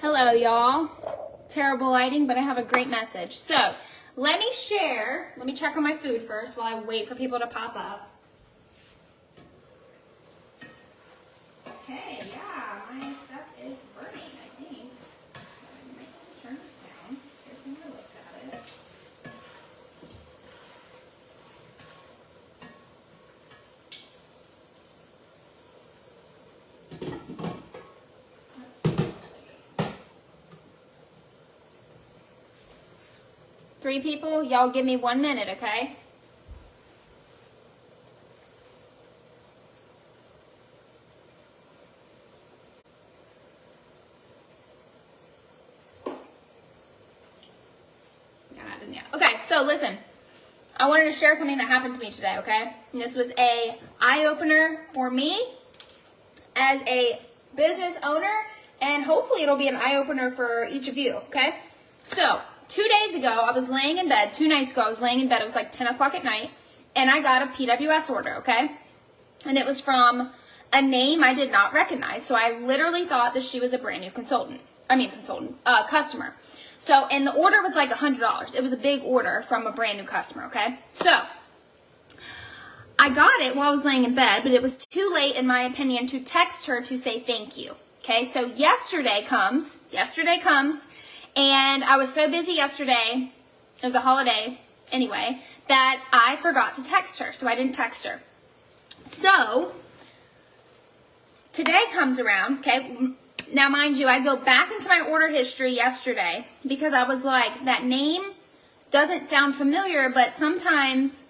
Hello, y'all. Terrible lighting, but I have a great message. So, let me check on my food first while I wait for people to pop up. Okay, yeah, my stuff is burning, I think. I might turn this down. Take a look at it. Three people, y'all give me 1 minute, okay? Okay, so listen. I wanted to share something that happened to me today, okay? And this was a eye-opener for me as a business owner, and hopefully it'll be an eye-opener for each of you, okay? So, 2 days ago, I was laying in bed. 2 nights ago, I was laying in bed. It was like 10 o'clock at night, and I got a PWS order, okay? And it was from a name I did not recognize, so I literally thought that she was a brand new customer. So, and the order was like $100. It was a big order from a brand new customer, okay? So, I got it while I was laying in bed, but it was too late, in my opinion, to text her to say thank you, okay? So, yesterday comes, and I was so busy yesterday, it was a holiday anyway, that I forgot to text her, so I didn't text her. So, today comes around, okay? Now, mind you, I go back into my order history yesterday because I was like, that name doesn't sound familiar, but sometimes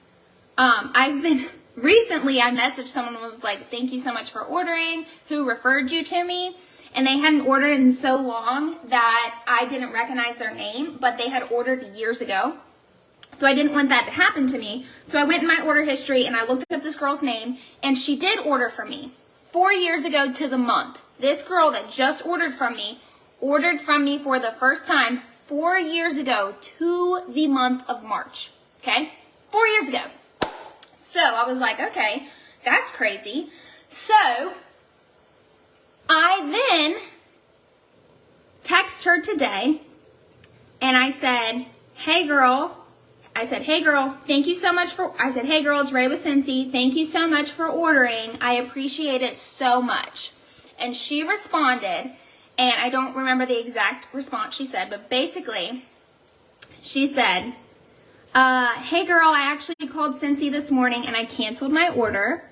recently I messaged someone who was like, thank you so much for ordering, who referred you to me, and they hadn't ordered in so long that I didn't recognize their name, but they had ordered years ago. So I didn't want that to happen to me. So I went in my order history and I looked up this girl's name, and she did order from me 4 years ago to the month. This girl that just ordered from me for the first time 4 years ago to the month of March, okay? 4 years ago. So I was like, okay, that's crazy. So I then text her today and I said, hey girl, thank you so much hey girl, it's Ray with Scentsy. Thank you so much for ordering. I appreciate it so much. And she responded, and I don't remember the exact response she said, but basically, she said, hey girl, I actually called Scentsy this morning and I canceled my order.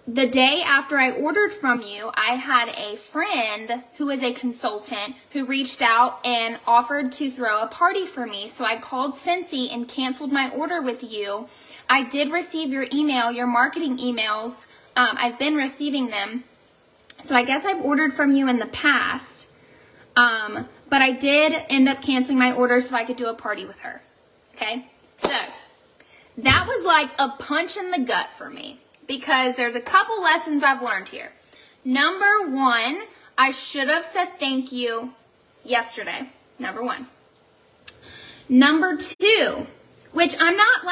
The day after I ordered from you, I had a friend who is a consultant who reached out and offered to throw a party for me. So I called Scentsy and canceled my order with you. I did receive your email, your marketing emails. I've been receiving them. So I guess I've ordered from you in the past. But I did end up canceling my order so I could do a party with her. Okay? So that was like a punch in the gut for me because there's a couple lessons I've learned here. Number one, I should have said thank you yesterday. Number one. Number two, which I'm not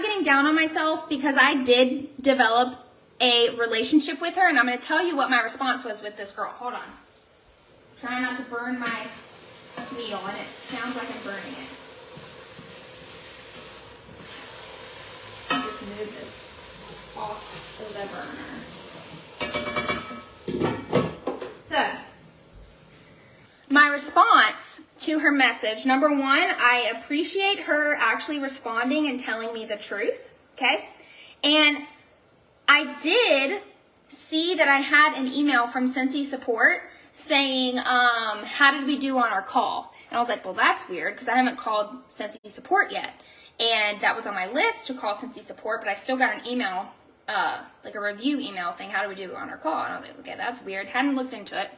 getting down on myself because I did develop a relationship with her, and I'm going to tell you what my response was with this girl. Hold on. Trying not to burn my meal, and it sounds like I'm burning it. Just move this off of the burner. So, my response to her message, number one, I appreciate her actually responding and telling me the truth, okay? And I did see that I had an email from Scentsy Support saying, how did we do on our call? And I was like, well, that's weird because I haven't called Scentsy Support yet. And that was on my list to call Scentsy Support, but I still got an email, like a review email saying, how do we do on our call? And I was like, okay, that's weird. Hadn't looked into it.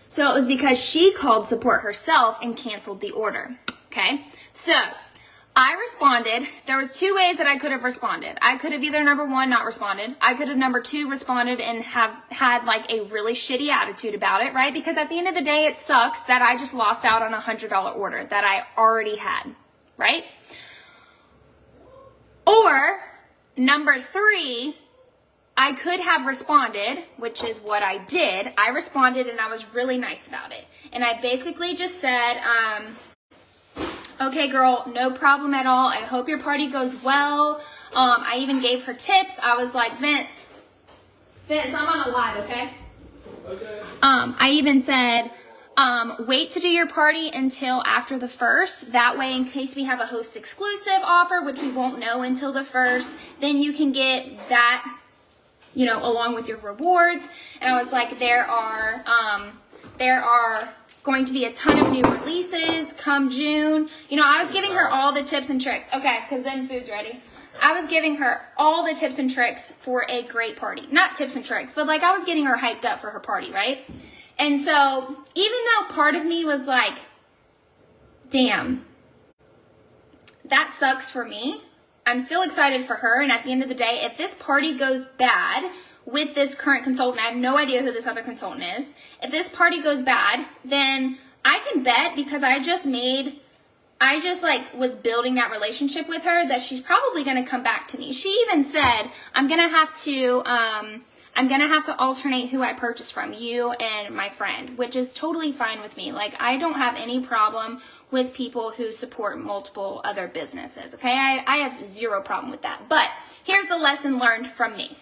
So it was because she called support herself and canceled the order, okay? So I responded. There was two ways that I could have responded. I could have either, number one, not responded. I could have, number two, responded and have had like a really shitty attitude about it, right? Because at the end of the day, it sucks that I just lost out on a $100 order that I already had, right? Or number three, I could have responded, which is what I did. I responded and I was really nice about it. And I basically just said, okay, girl, no problem at all. I hope your party goes well. I even gave her tips. I was like, Vince, I'm on a live, okay? Okay. I even said, wait to do your party until after the 1st. That way, in case we have a host exclusive offer, which we won't know until the 1st, then you can get that, you know, along with your rewards. And I was like, there are going to be a ton of new releases come June. You know, I was giving her all the tips and tricks. Okay, because then food's ready. I was giving her all the tips and tricks for a great party. Not tips and tricks, but like I was getting her hyped up for her party, right? And so even though part of me was like, damn, that sucks for me, I'm still excited for her. And at the end of the day, if this party goes bad with this current consultant, I have no idea who this other consultant is. If this party goes bad, then I can bet, because I just was building that relationship with her, that she's probably going to come back to me. She even said, I'm going to have to alternate who I purchase from, you and my friend, which is totally fine with me. Like, I don't have any problem with people who support multiple other businesses, okay? I have zero problem with that. But here's the lesson learned from me.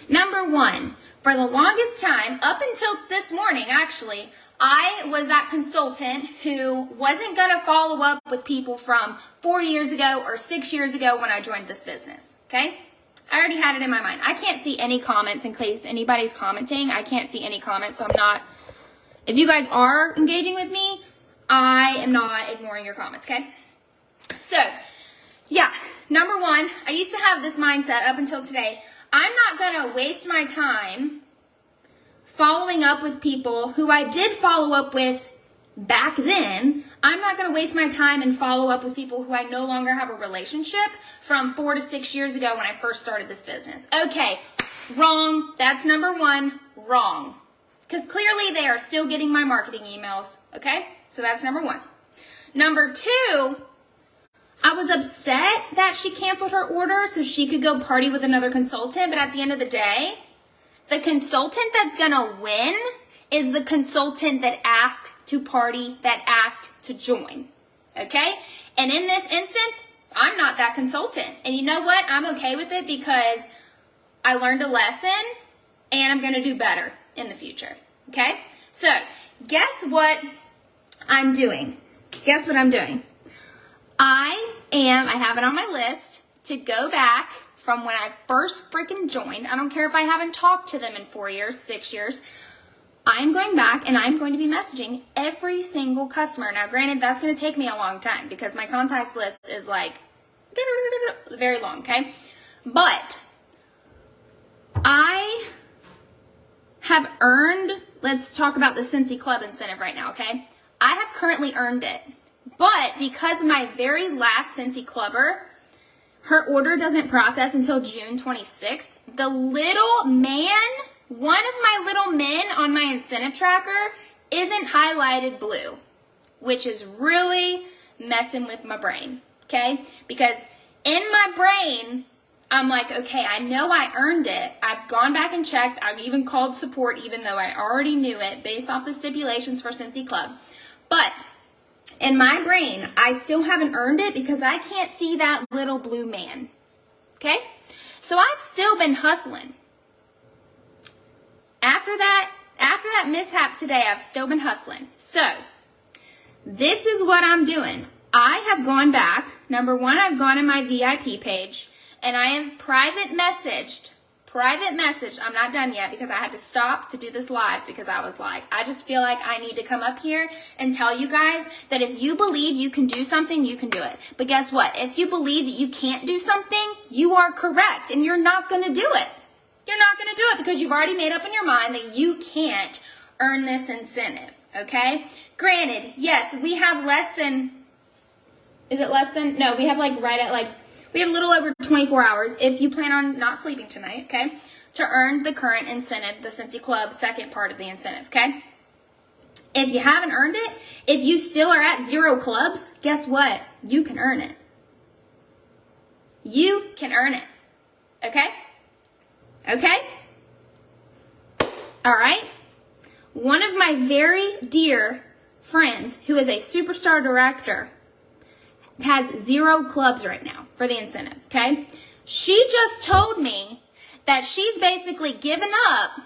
Number one, for the longest time, up until this morning, actually, I was that consultant who wasn't going to follow up with people from 4 years ago or 6 years ago when I joined this business, okay? I already had it in my mind. I can't see any comments in case anybody's commenting. I can't see any comments, so I'm not, if you guys are engaging with me, I am not ignoring your comments, okay? So, yeah, number one, I used to have this mindset up until today. I'm not going to waste my time following up with people who I did follow up with back then. I'm not going to waste my time and follow up with people who I no longer have a relationship from 4 to 6 years ago when I first started this business. Okay, wrong. That's number one, wrong. Because clearly they are still getting my marketing emails, okay? So that's number one. Number two, I was upset that she canceled her order so she could go party with another consultant, but at the end of the day, the consultant that's going to win is the consultant that asked to party, that asked to join, okay? And in this instance, I'm not that consultant. And you know what? I'm okay with it because I learned a lesson and I'm going to do better in the future, okay? So guess what I'm doing? Guess what I'm doing? I have it on my list to go back from when I first freaking joined. I don't care if I haven't talked to them in 4 years, 6 years. I'm going back and I'm going to be messaging every single customer. Now, granted, that's going to take me a long time because my contacts list is like very long, okay? But I have earned, let's talk about the Cincy Club incentive right now, okay? I have currently earned it. But because my very last Cincy Clubber, her order doesn't process until June 26th, the little man, one of my little men on my incentive tracker isn't highlighted blue, which is really messing with my brain, okay? Because in my brain, I'm like, okay, I know I earned it. I've gone back and checked. I've even called support even though I already knew it based off the stipulations for Cincy Club. But in my brain, I still haven't earned it because I can't see that little blue man, okay? So I've still been hustling. After that mishap today, I've still been hustling. So this is what I'm doing. I have gone back. Number one, I've gone in my VIP page and I have private messaged. I'm not done yet because I had to stop to do this live because I was like, I just feel like I need to come up here and tell you guys that if you believe you can do something, you can do it. But guess what? If you believe that you can't do something, you are correct and you're not going to do it. You're not going to do it because you've already made up in your mind that you can't earn this incentive, okay? Granted, yes, we have less than, is it less than? No, we have like right at like, we have a little over 24 hours if you plan on not sleeping tonight, okay, to earn the current incentive, the Cincy Club second part of the incentive, okay? If you haven't earned it, if you still are at 0 clubs, guess what? You can earn it. You can earn it, okay? Okay? All right? One of my very dear friends, who is a superstar director, has 0 clubs right now for the incentive, okay? She just told me that she's basically given up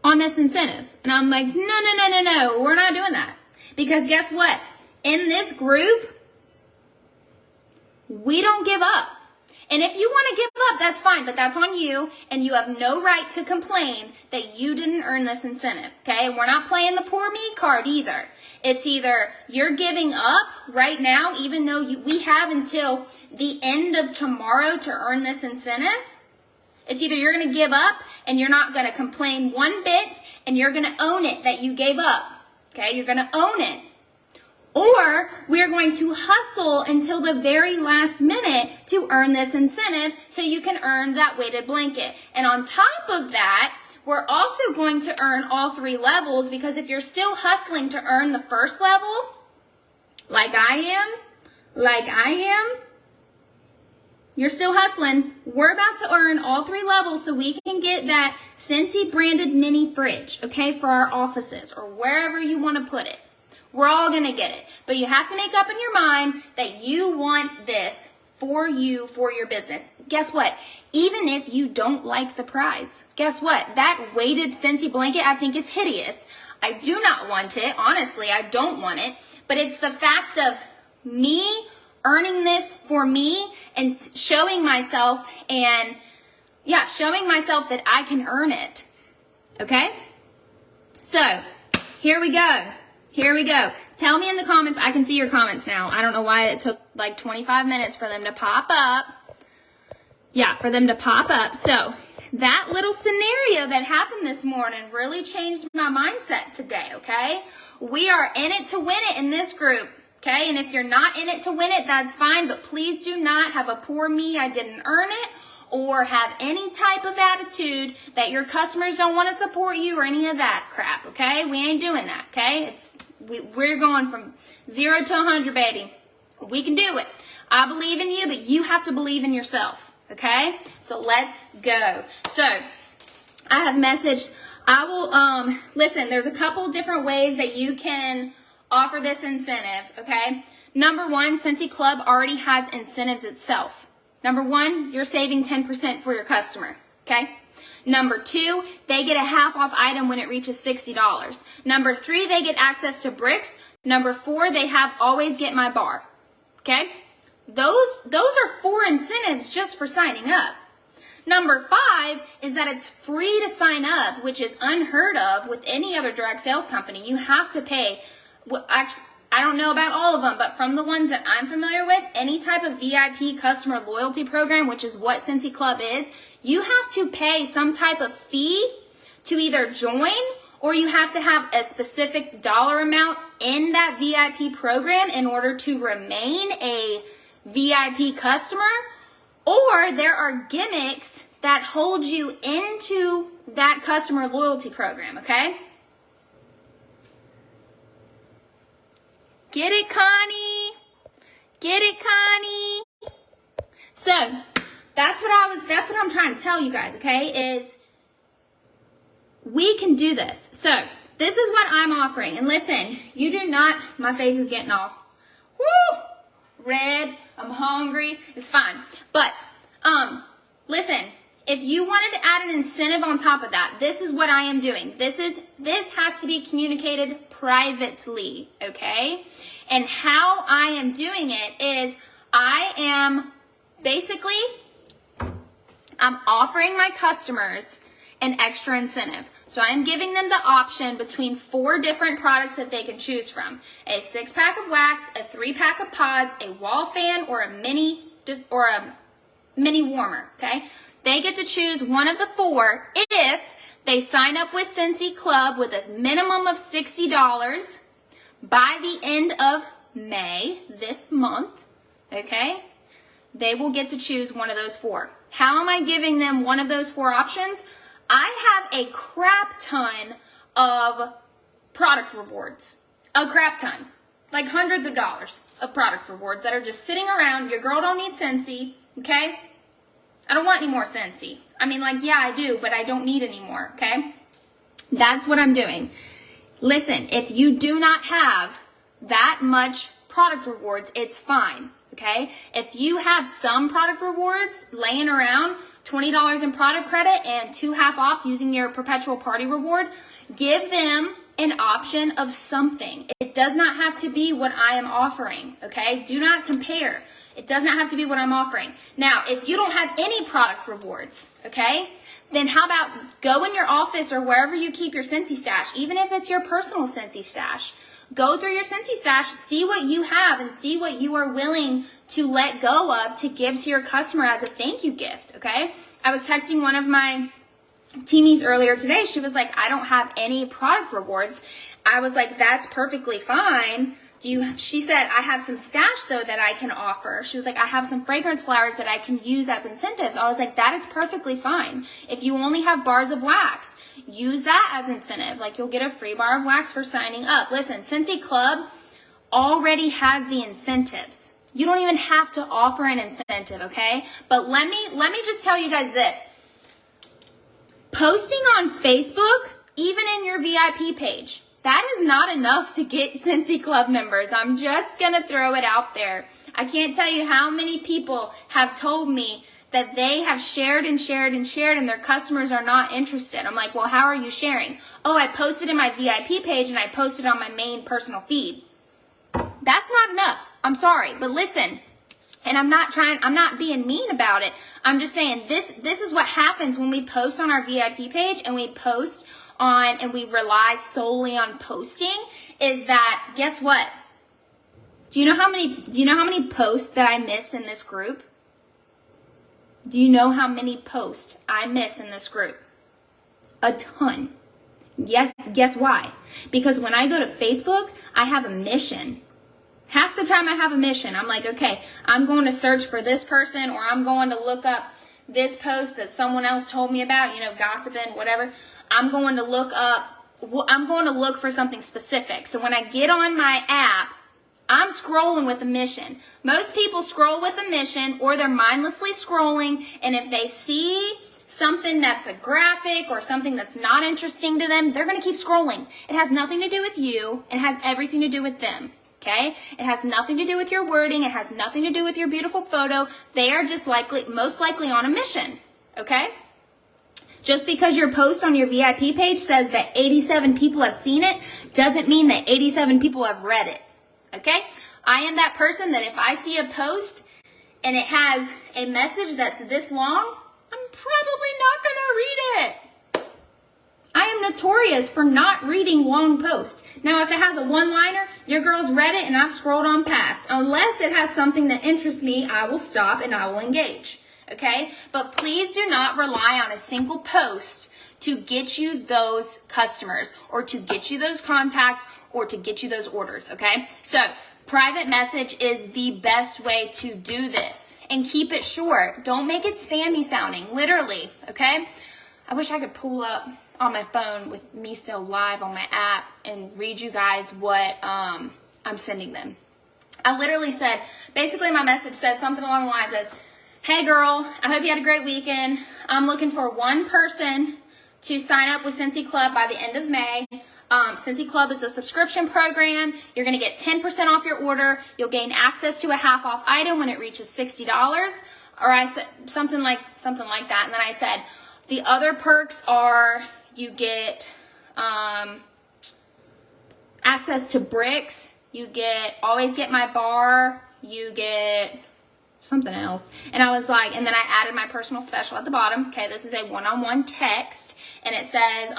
on this incentive. And I'm like, no, we're not doing that. Because guess what? In this group, we don't give up. And if you want to give up, that's fine, but that's on you, and you have no right to complain that you didn't earn this incentive, okay? We're not playing the poor me card either. It's either you're giving up right now, even though we have until the end of tomorrow to earn this incentive. It's either you're going to give up and you're not going to complain one bit, and you're going to own it that you gave up, okay? You're going to own it. Or we're going to hustle until the very last minute to earn this incentive so you can earn that weighted blanket. And on top of that, we're also going to earn all 3 levels, because if you're still hustling to earn the first level, like I am, you're still hustling. We're about to earn all 3 levels so we can get that Scentsy branded mini fridge, okay, for our offices or wherever you want to put it. We're all going to get it. But you have to make up in your mind that you want this for you, for your business. Guess what? Even if you don't like the prize, guess what? That weighted Scentsy blanket I think is hideous. I do not want it. Honestly, I don't want it. But it's the fact of me earning this for me and showing myself showing myself that I can earn it. Okay? So, here we go. Here we go. Tell me in the comments. I can see your comments now. I don't know why it took like 25 minutes for them to pop up. Yeah, for them to pop up. So that little scenario that happened this morning really changed my mindset today, okay? We are in it to win it in this group, okay? And if you're not in it to win it, that's fine. But please do not have a poor me, I didn't earn it, or have any type of attitude that your customers don't want to support you or any of that crap, okay? We ain't doing that, okay? We're going from 0 to 100, baby. We can do it. I believe in you, but you have to believe in yourself, okay? So let's go. So I have messaged. I will, listen, there's a couple different ways that you can offer this incentive, okay? Number 1, Scentsy Club already has incentives itself. Number 1, you're saving 10% for your customer, okay? Number 2, they get a half off item when it reaches $60. Number 3, they get access to bricks. Number 4, they have always get my bar, okay? Those are 4 incentives just for signing up. Number 5 is that it's free to sign up, which is unheard of with any other direct sales company. You have to pay, actually, I don't know about all of them, but from the ones that I'm familiar with, any type of VIP customer loyalty program, which is what Scentsy Club is, you have to pay some type of fee to either join, or you have to have a specific dollar amount in that VIP program in order to remain a VIP customer, or there are gimmicks that hold you into that customer loyalty program, okay? Get it, Connie? Get it, Connie? So, that's what I'm trying to tell you guys, okay? Is we can do this. So, this is what I'm offering. And listen, you do not, my face is getting all, red, I'm hungry, it's fine. But, listen, if you wanted to add an incentive on top of that, this is what I am doing. This has to be communicated privately, okay? And how I am doing it is I'm offering my customers an extra incentive. So I'm giving them the option between 4 different products that they can choose from. A 6-pack of wax, a 3-pack of pods, a wall fan, or a mini warmer, okay? They get to choose one of the 4 if they sign up with Scentsy Club with a minimum of $60 by the end of May, this month, okay? They will get to choose one of those 4. How am I giving them one of those 4 options? I have a crap ton of product rewards. A crap ton. Like hundreds of dollars of product rewards that are just sitting around. Your girl don't need Scentsy, okay? I don't want any more Scentsy. I mean, like, yeah, I do, but I don't need anymore, okay? That's what I'm doing. Listen, if you do not have that much product rewards, it's fine, okay? If you have some product rewards laying around, $20 in product credit and 2 half offs using your perpetual party reward, give them an option of something. It does not have to be what I am offering, okay? Do not compare. It does not have to be what I'm offering. Now, if you don't have any product rewards, okay, then how about go in your office or wherever you keep your Scentsy stash, even if it's your personal Scentsy stash. Go through your Scentsy stash, see what you have, and see what you are willing to let go of to give to your customer as a thank you gift, okay? I was texting one of my teamies earlier today. She was like, I don't have any product rewards. I was like, that's perfectly fine. She said, I have some stash though that I can offer. She was like, I have some fragrance flowers that I can use as incentives. I was like, that is perfectly fine. If you only have bars of wax, use that as incentive. Like, you'll get a free bar of wax for signing up. Listen, Scentsy Club already has the incentives. You don't even have to offer an incentive, okay? But let me just tell you guys this. Posting on Facebook, even in your VIP page, that is not enough to get Scentsy Club members. I'm just going to throw it out there. I can't tell you how many people have told me that they have shared and shared and shared and their customers are not interested. I'm like, well, how are you sharing? Oh, I posted in my VIP page and I posted on my main personal feed. That's not enough. I'm sorry, but listen, and I'm not being mean about it. I'm just saying this is what happens when we post on our VIP page and we post on and we rely solely on posting, is that, guess what? Do you know how many posts that I miss in this group? Do you know how many posts I miss in this group? A ton. Yes, guess why? Because when I go to Facebook, I have a mission. Half the time I have a mission. I'm like, okay, I'm going to search for this person, or I'm going to look up this post that someone else told me about, gossiping, whatever. I'm going to look for something specific. So when I get on my app, I'm scrolling with a mission. Most people scroll with a mission, or they're mindlessly scrolling, and if they see something that's a graphic or something that's not interesting to them, they're going to keep scrolling. It has nothing to do with you. It has everything to do with them. Okay? It has nothing to do with your wording. It has nothing to do with your beautiful photo. They are just most likely on a mission. Okay? Just because your post on your VIP page says that 87 people have seen it doesn't mean that 87 people have read it. Okay? I am that person that if I see a post and it has a message that's this long, I'm probably not going to read it. I am notorious for not reading long posts. Now, if it has a one-liner, your girl's read it and I've scrolled on past. Unless it has something that interests me, I will stop and I will engage. Okay? But please do not rely on a single post to get you those customers or to get you those contacts or to get you those orders. Okay? So, private message is the best way to do this. And keep it short. Don't make it spammy sounding. Literally. Okay? I wish I could pull up on my phone with me still live on my app and read you guys what I'm sending them. I literally said, basically my message says something along the lines of, hey girl, I hope you had a great weekend. I'm looking for one person to sign up with Scentsy Club by the end of May. Scentsy Club is a subscription program. You're going to get 10% off your order. You'll gain access to a half off item when it reaches $60. Or I said something like that. And then I said, the other perks are you get access to bricks. You get always get my bar. You get something else. And I was like, and then I added my personal special at the bottom. Okay, this is a one-on-one text. And it says,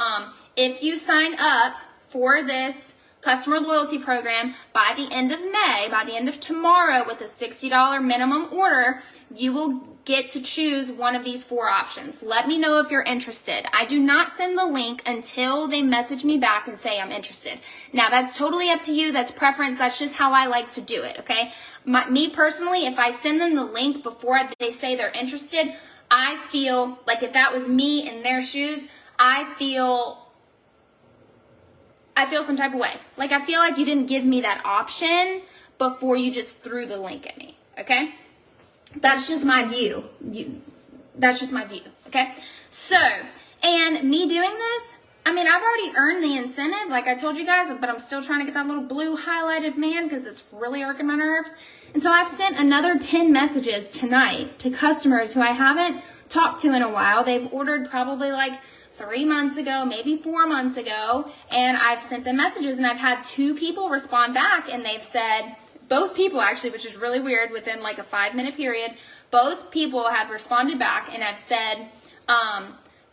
if you sign up for this customer loyalty program by the end of May, by the end of tomorrow with a $60 minimum order, you will get to choose one of these 4 options. Let me know if you're interested. I do not send the link until they message me back and say I'm interested. Now, that's totally up to you. That's preference. That's just how I like to do it, okay? Me personally, if I send them the link before they say they're interested, I feel like if that was me in their shoes, I feel some type of way. Like, I feel like you didn't give me that option before you just threw the link at me, okay? That's just my view. That's just my view, okay? Okay, so, and me doing this, I mean, I've already earned the incentive, like I told you guys, but I'm still trying to get that little blue highlighted man because it's really irking my nerves. And so I've sent another 10 messages tonight to customers who I haven't talked to in a while. They've ordered probably like 3 months ago, maybe 4 months ago, and I've sent them messages, and I've had 2 people respond back, and they've said, both people actually, which is really weird, within like a 5-minute period, both people have responded back and have said,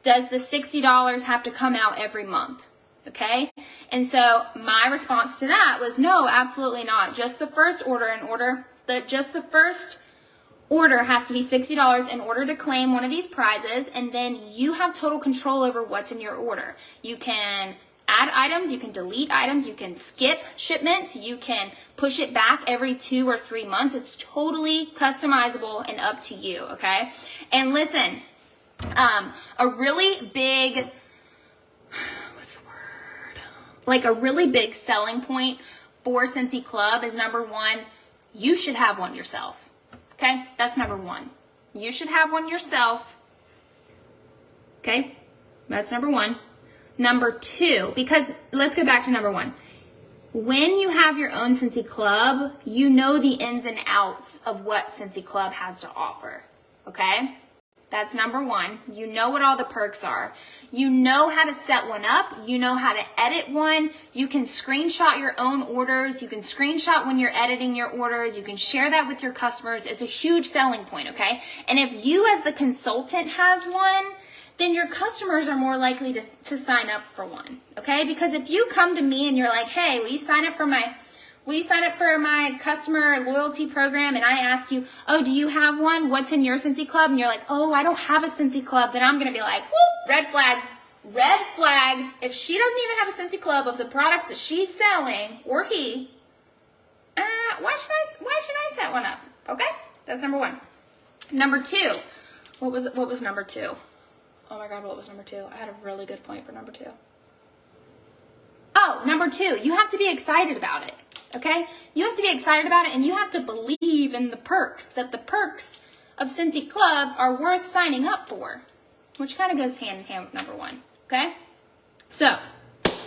does the $60 have to come out every month? Okay, and so my response to that was no, absolutely not. Just the first order just the first order has to be $60 in order to claim one of these prizes, and then you have total control over what's in your order. You can add items, you can delete items, you can skip shipments, you can push it back every 2 or 3 months. It's totally customizable and up to you, okay? And listen, a really big, like a really big selling point for Scentsy Club is, number 1, you should have one yourself. Okay, that's number 1. You should have one yourself. Okay, that's number 1. Number 2, because let's go back to number 1. When you have your own Scentsy Club, you know the ins and outs of what Scentsy Club has to offer. Okay, that's number 1. You know what all the perks are. You know how to set one up. You know how to edit one. You can screenshot your own orders. You can screenshot when you're editing your orders. You can share that with your customers. It's a huge selling point, okay? And if you as the consultant has one, then your customers are more likely to sign up for one, okay? Because if you come to me and you're like, hey, will you sign up for my customer loyalty program, and I ask you, oh, do you have one? What's in your Scentsy Club? And you're like, oh, I don't have a Scentsy Club. Then I'm going to be like, whoop, red flag, red flag. If she doesn't even have a Scentsy Club of the products that she's selling, or he, why should I set one up? Okay, that's number 1. Number 2, what was number 2? Oh my God, what was number 2? I had a really good point for number 2. Oh, number 2, you have to be excited about it. Okay, you have to be excited about it, and you have to believe in the perks, that the perks of Scentsy Club are worth signing up for, which kind of goes hand in hand with number 1, okay? So,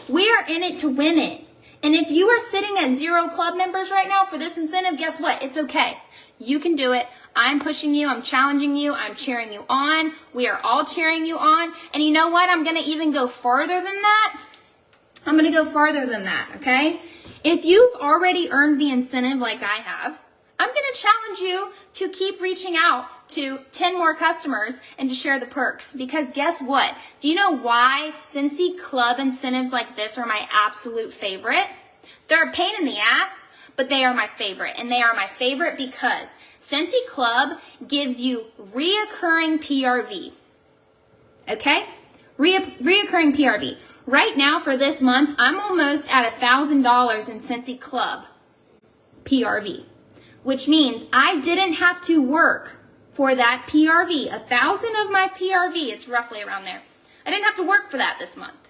we are in it to win it. And if you are sitting at 0 club members right now for this incentive, guess what? It's okay. You can do it. I'm pushing you. I'm challenging you. I'm cheering you on. We are all cheering you on. And you know what? I'm going to even go farther than that. I'm going to go farther than that, okay? If you've already earned the incentive like I have, I'm going to challenge you to keep reaching out to 10 more customers and to share the perks. Because guess what? Do you know why Scentsy Club incentives like this are my absolute favorite? They're a pain in the ass, but they are my favorite. And they are my favorite because Scentsy Club gives you reoccurring PRV. Okay? Reoccurring PRV. Right now for this month, I'm almost at $1,000 in Scentsy Club PRV, which means I didn't have to work for that PRV. 1,000 of my PRV, it's roughly around there. I didn't have to work for that this month.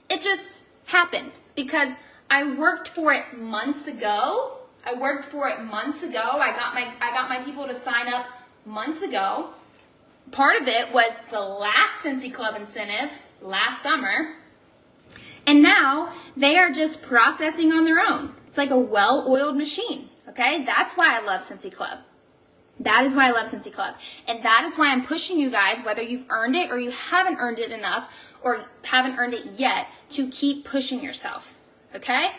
It just happened because I worked for it months ago. I got my people to sign up months ago. Part of it was the last Scentsy Club incentive last summer. And now they are just processing on their own. It's like a well-oiled machine, okay? That's why I love Scentsy Club. That is why I love Scentsy Club. And that is why I'm pushing you guys, whether you've earned it or you haven't earned it enough or haven't earned it yet, to keep pushing yourself, okay?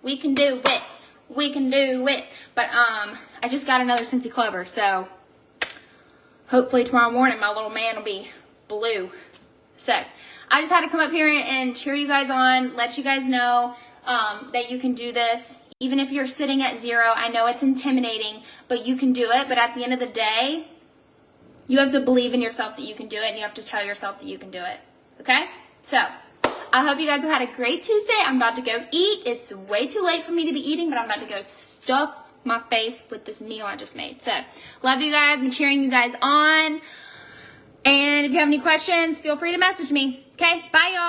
We can do it. We can do it. But I just got another Scentsy Clubber, so hopefully tomorrow morning my little man will be blue. So I just had to come up here and cheer you guys on, let you guys know that you can do this. Even if you're sitting at 0, I know it's intimidating, but you can do it. But at the end of the day, you have to believe in yourself that you can do it, and you have to tell yourself that you can do it, okay? So I hope you guys have had a great Tuesday. I'm about to go eat. It's way too late for me to be eating, but I'm about to go stuff my face with this meal I just made. So love you guys. I'm cheering you guys on. And if you have any questions, feel free to message me. Okay, bye y'all.